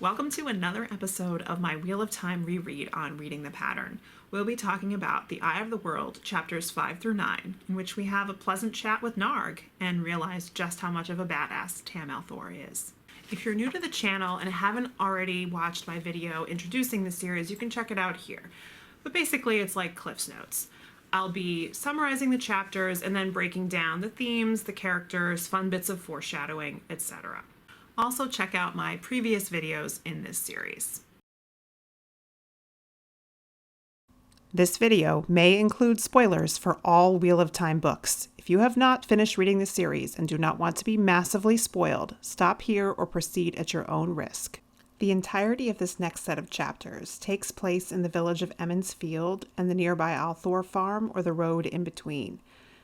Welcome to another episode of my Wheel of Time reread on Reading the Pattern. We'll be talking about The Eye of the World, chapters 5 through 9, in which we have a pleasant chat with Narg and realize just how much of a badass Tam Althor is. If you're new to the channel and haven't already watched my video introducing the series, you can check it out here. But basically, it's like CliffNotes. I'll be summarizing the chapters and then breaking down the themes, the characters, fun bits of foreshadowing, etc. Also check out my previous videos in this series. This video may include spoilers for all Wheel of Time books. If you have not finished reading the series and do not want to be massively spoiled, stop here or proceed at your own risk. The entirety of this next set of chapters takes place in the village of Emmons Field and the nearby Althor farm or the road in between.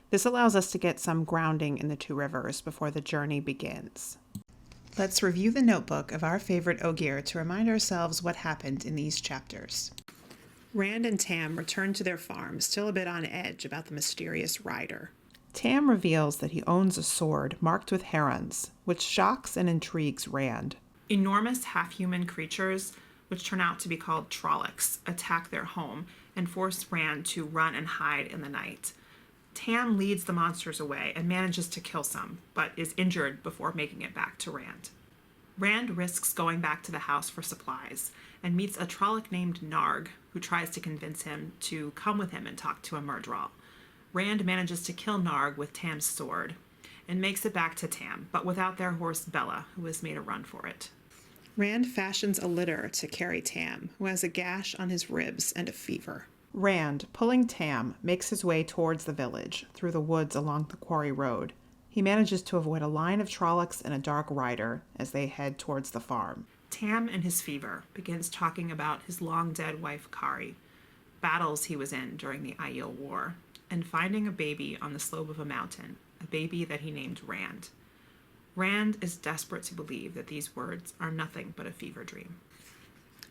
This allows us to get some grounding in the two rivers before the journey begins. Let's review the notebook of our favorite Ogier to remind ourselves what happened in these chapters. Rand and Tam return to their farm, still a bit on edge about the mysterious rider. Tam reveals that he owns a sword marked with herons, which shocks and intrigues Rand. Enormous half-human creatures, which turn out to be called Trollocs, attack their home and force Rand to run and hide in the night. Tam leads the monsters away and manages to kill some, but is injured before making it back to Rand. Rand risks going back to the house for supplies and meets a Trolloc named Narg, who tries to convince him to come with him and talk to a Myrddraal. Rand manages to kill Narg with Tam's sword and makes it back to Tam, but without their horse Bella, who has made a run for it. Rand fashions a litter to carry Tam, who has a gash on his ribs and a fever. Rand, pulling Tam, makes his way towards the village, through the woods along the quarry road. He manages to avoid a line of Trollocs and a dark rider as they head towards the farm. Tam, in his fever, begins talking about his long-dead wife Kari, battles he was in during the Aiel War, and finding a baby on the slope of a mountain, a baby that he named Rand. Rand is desperate to believe that these words are nothing but a fever dream.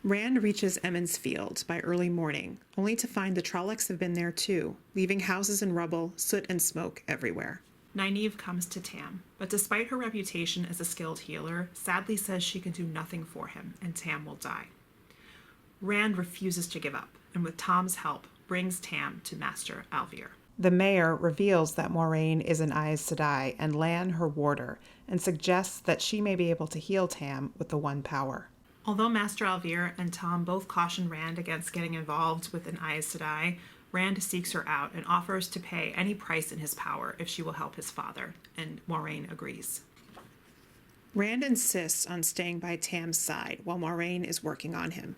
Rand reaches Emmons Field by early morning, only to find the Trollocs have been there too, leaving houses in rubble, soot and smoke everywhere. Nynaeve comes to Tam, but despite her reputation as a skilled healer, sadly says she can do nothing for him, and Tam will die. Rand refuses to give up, and with Tom's help, brings Tam to Master Alvier. The mayor reveals that Moiraine is an Aes Sedai and Lan her warder, and suggests that she may be able to heal Tam with the One Power. Although Master Alvier and Tom both caution Rand against getting involved with an Aes Sedai, Rand seeks her out and offers to pay any price in his power if she will help his father, and Moiraine agrees. Rand insists on staying by Tam's side while Moiraine is working on him.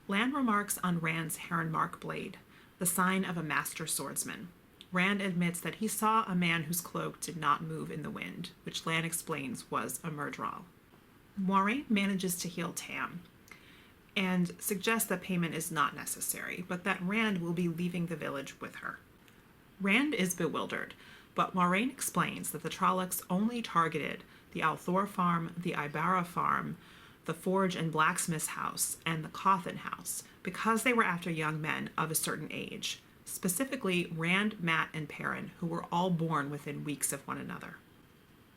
Lan remarks on Rand's heron-mark blade, the sign of a master swordsman. Rand admits that he saw a man whose cloak did not move in the wind, which Lan explains was a Myrddraal. Moiraine manages to heal Tam and suggests that payment is not necessary, but that Rand will be leaving the village with her. Rand is bewildered, but Moiraine explains that the Trollocs only targeted the Althor farm, the Ibarra farm, the forge and blacksmith's house, and the Cawthon house, because they were after young men of a certain age, specifically Rand, Mat, and Perrin, who were all born within weeks of one another.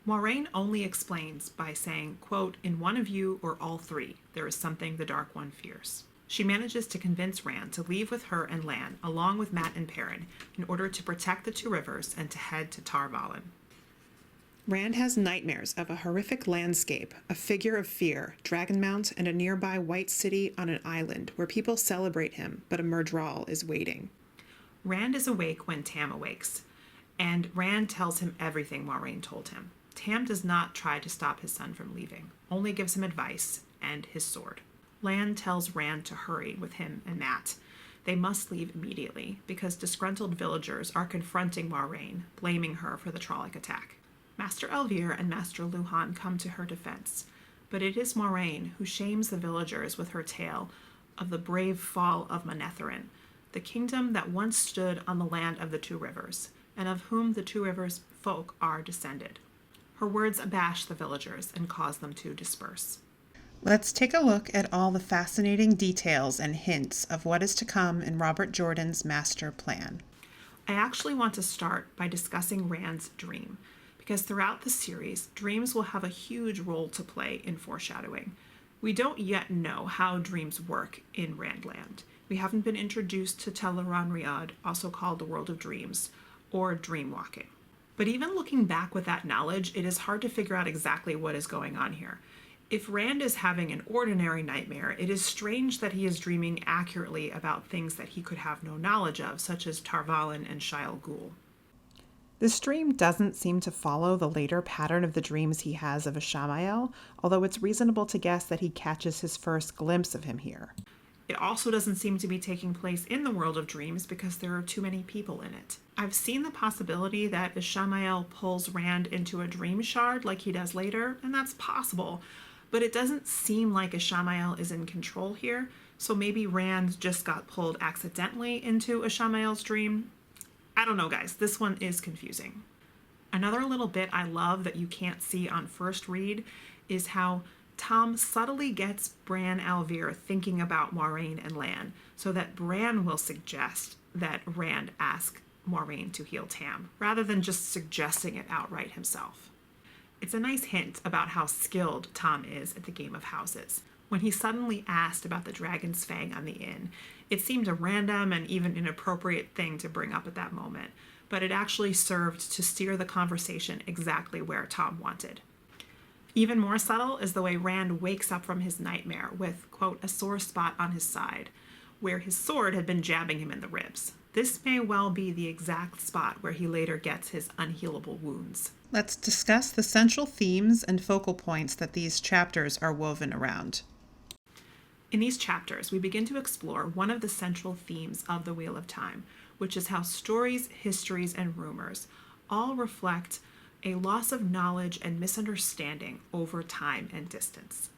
Moiraine only explains by saying, quote, "In one of you or all three, there is something the Dark One fears." She manages to convince Rand to leave with her and Lan, along with Mat and Perrin, in order to protect the two rivers and to head to Tar Valon. Rand has nightmares of a horrific landscape, a figure of fear, Dragonmount, and a nearby white city on an island where people celebrate him, but a Myrddraal is waiting. Rand is awake when Tam awakes, and Rand tells him everything Moiraine told him. Tam does not try to stop his son from leaving, only gives him advice and his sword. Lan tells Rand to hurry with him and Mat. They must leave immediately because disgruntled villagers are confronting Moiraine, blaming her for the Trolloc attack. Master Alvier and Master Luhan come to her defense, but it is Moiraine who shames the villagers with her tale of the brave fall of Manetheren, the kingdom that once stood on the land of the two rivers, and of whom the two rivers folk are descended. Her words abash the villagers and cause them to disperse. Let's take a look at all the fascinating details and hints of what is to come in Robert Jordan's master plan. I actually want to start by discussing Rand's dream, because throughout the series, dreams will have a huge role to play in foreshadowing. We don't yet know how dreams work in Randland. We haven't been introduced to Teleron Riyadh, also called the World of Dreams, or dreamwalking. But even looking back with that knowledge, it is hard to figure out exactly what is going on here. If Rand is having an ordinary nightmare, it is strange that he is dreaming accurately about things that he could have no knowledge of, such as Tarvalin and Shyle Ghul. This dream doesn't seem to follow the later pattern of the dreams he has of Ishamael, although it's reasonable to guess that he catches his first glimpse of him here. It also doesn't seem to be taking place in the world of dreams because there are too many people in it. I've seen the possibility that Ishamael pulls Rand into a dream shard like he does later, and that's possible, but it doesn't seem like Ishamael is in control here, so maybe Rand just got pulled accidentally into Ishamael's dream. I don't know, guys. This one is confusing. Another little bit I love that you can't see on first read is how Tom subtly gets Bran Alvear thinking about Moiraine and Lan, so that Bran will suggest that Rand ask Moiraine to heal Tam, rather than just suggesting it outright himself. It's a nice hint about how skilled Tom is at the game of houses. When he suddenly asked about the Dragon's Fang on the inn, it seemed a random and even inappropriate thing to bring up at that moment, but it actually served to steer the conversation exactly where Tom wanted. Even more subtle is the way Rand wakes up from his nightmare with, quote, a sore spot on his side, where his sword had been jabbing him in the ribs. This may well be the exact spot where he later gets his unhealable wounds. Let's discuss the central themes and focal points that these chapters are woven around. In these chapters, we begin to explore one of the central themes of the Wheel of Time, which is how stories, histories, and rumors all reflect a loss of knowledge and misunderstanding over time and distance.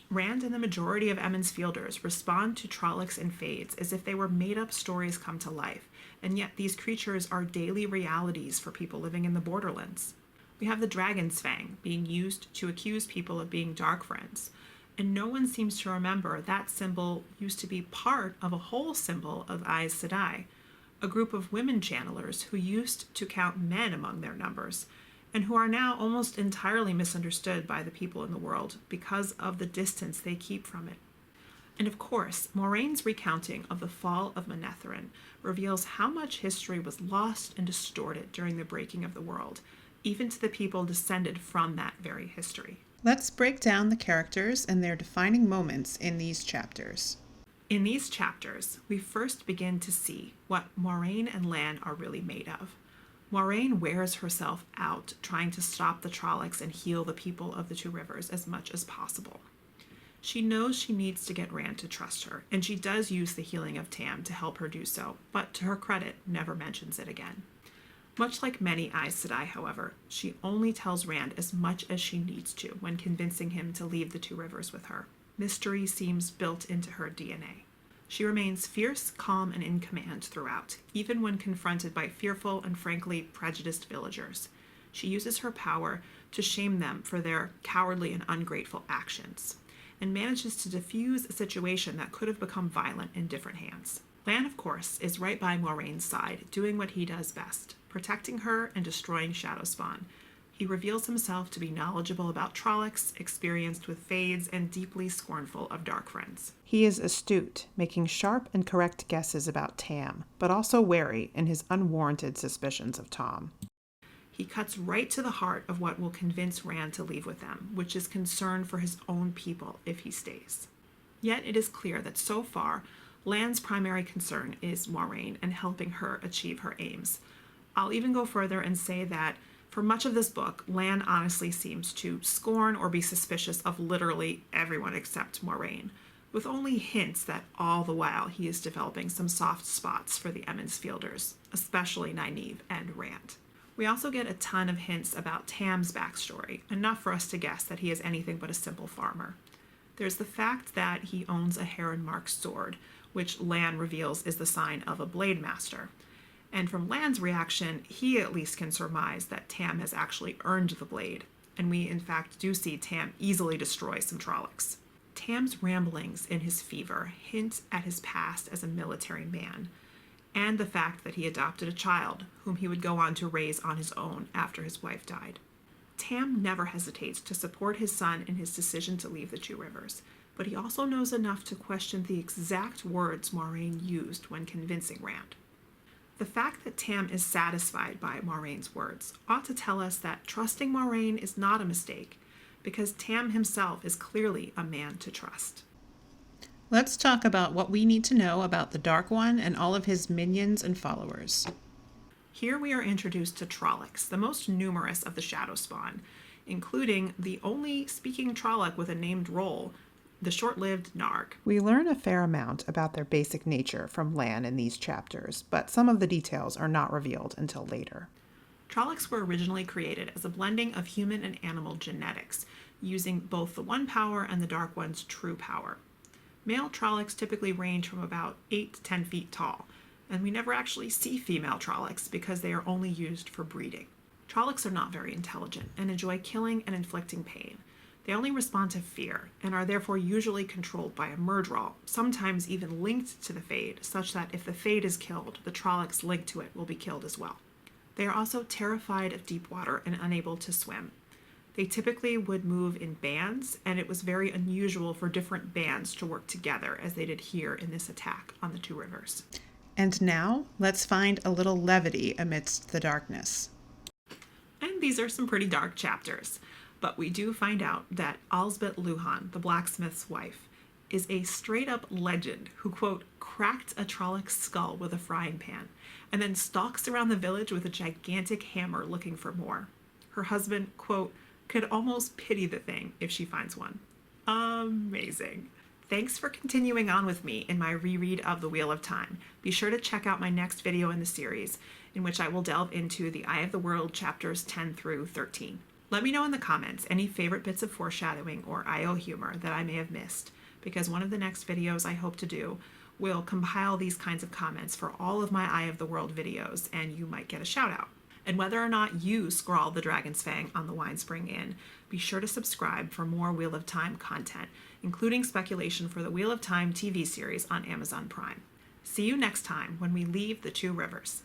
Rand and the majority of Emond's Fielders respond to Trollocs and Fades as if they were made-up stories come to life, and yet these creatures are daily realities for people living in the Borderlands. We have the Dragon's Fang being used to accuse people of being Dark Friends, and no one seems to remember that symbol used to be part of a whole symbol of Aes Sedai, a group of women channelers who used to count men among their numbers, and who are now almost entirely misunderstood by the people in the world because of the distance they keep from it. And of course, Moraine's recounting of the fall of Manetheren reveals how much history was lost and distorted during the breaking of the world, even to the people descended from that very history. Let's break down the characters and their defining moments in these chapters. In these chapters, we first begin to see what Moiraine and Lan are really made of. Moiraine wears herself out trying to stop the Trollocs and heal the people of the Two Rivers as much as possible. She knows she needs to get Rand to trust her, and she does use the healing of Tam to help her do so, but to her credit, never mentions it again. Much like many Aes Sedai, however, she only tells Rand as much as she needs to when convincing him to leave the Two Rivers with her. Mystery seems built into her DNA. She remains fierce, calm, and in command throughout, even when confronted by fearful and frankly prejudiced villagers. She uses her power to shame them for their cowardly and ungrateful actions, and manages to diffuse a situation that could have become violent in different hands. Lan, of course, is right by Moraine's side, doing what he does best, protecting her and destroying Shadowspawn. He reveals himself to be knowledgeable about Trollocs, experienced with Fades, and deeply scornful of Dark Friends. He is astute, making sharp and correct guesses about Tam, but also wary in his unwarranted suspicions of Tom. He cuts right to the heart of what will convince Rand to leave with them, which is concern for his own people if he stays. Yet it is clear that so far, Lan's primary concern is Moiraine and helping her achieve her aims. I'll even go further and say that for much of this book, Lan honestly seems to scorn or be suspicious of literally everyone except Moiraine, with only hints that all the while he is developing some soft spots for the Emond's Fielders, especially Nynaeve and Rand. We also get a ton of hints about Tam's backstory, enough for us to guess that he is anything but a simple farmer. There's the fact that he owns a heron-marked sword, which Lan reveals is the sign of a blade master. And from Lan's reaction, he at least can surmise that Tam has actually earned the blade, and we in fact do see Tam easily destroy some Trollocs. Tam's ramblings in his fever hint at his past as a military man, and the fact that he adopted a child whom he would go on to raise on his own after his wife died. Tam never hesitates to support his son in his decision to leave the Two Rivers, but he also knows enough to question the exact words Moiraine used when convincing Rand. The fact that Tam is satisfied by Moiraine's words ought to tell us that trusting Moiraine is not a mistake, because Tam himself is clearly a man to trust. Let's talk about what we need to know about the Dark One and all of his minions and followers. Here we are introduced to Trollocs, the most numerous of the Shadow Spawn, including the only speaking Trolloc with a named role, the short-lived Narg. We learn a fair amount about their basic nature from Lan in these chapters, but some of the details are not revealed until later. Trollocs were originally created as a blending of human and animal genetics, using both the One Power and the Dark One's true power. Male Trollocs typically range from about 8 to 10 feet tall, and we never actually see female Trollocs because they are only used for breeding. Trollocs are not very intelligent and enjoy killing and inflicting pain. They only respond to fear and are therefore usually controlled by a Myrddraal, sometimes even linked to the Fade, such that if the Fade is killed, the Trollocs linked to it will be killed as well. They are also terrified of deep water and unable to swim. They typically would move in bands, and it was very unusual for different bands to work together as they did here in this attack on the Two Rivers. And now, let's find a little levity amidst the darkness. And these are some pretty dark chapters. But we do find out that Alsbeth Luhan, the blacksmith's wife, is a straight-up legend who, quote, cracked a Trolloc skull with a frying pan, and then stalks around the village with a gigantic hammer looking for more. Her husband, quote, could almost pity the thing if she finds one. Amazing. Thanks for continuing on with me in my reread of The Wheel of Time. Be sure to check out my next video in the series, in which I will delve into the Eye of the World chapters 10 through 13. Let me know in the comments any favorite bits of foreshadowing or IO humor that I may have missed, because one of the next videos I hope to do will compile these kinds of comments for all of my Eye of the World videos, and you might get a shout out. And whether or not you scrawled the Dragon's Fang on the Winespring Inn, be sure to subscribe for more Wheel of Time content, including speculation for the Wheel of Time TV series on Amazon Prime. See you next time when we leave the Two Rivers.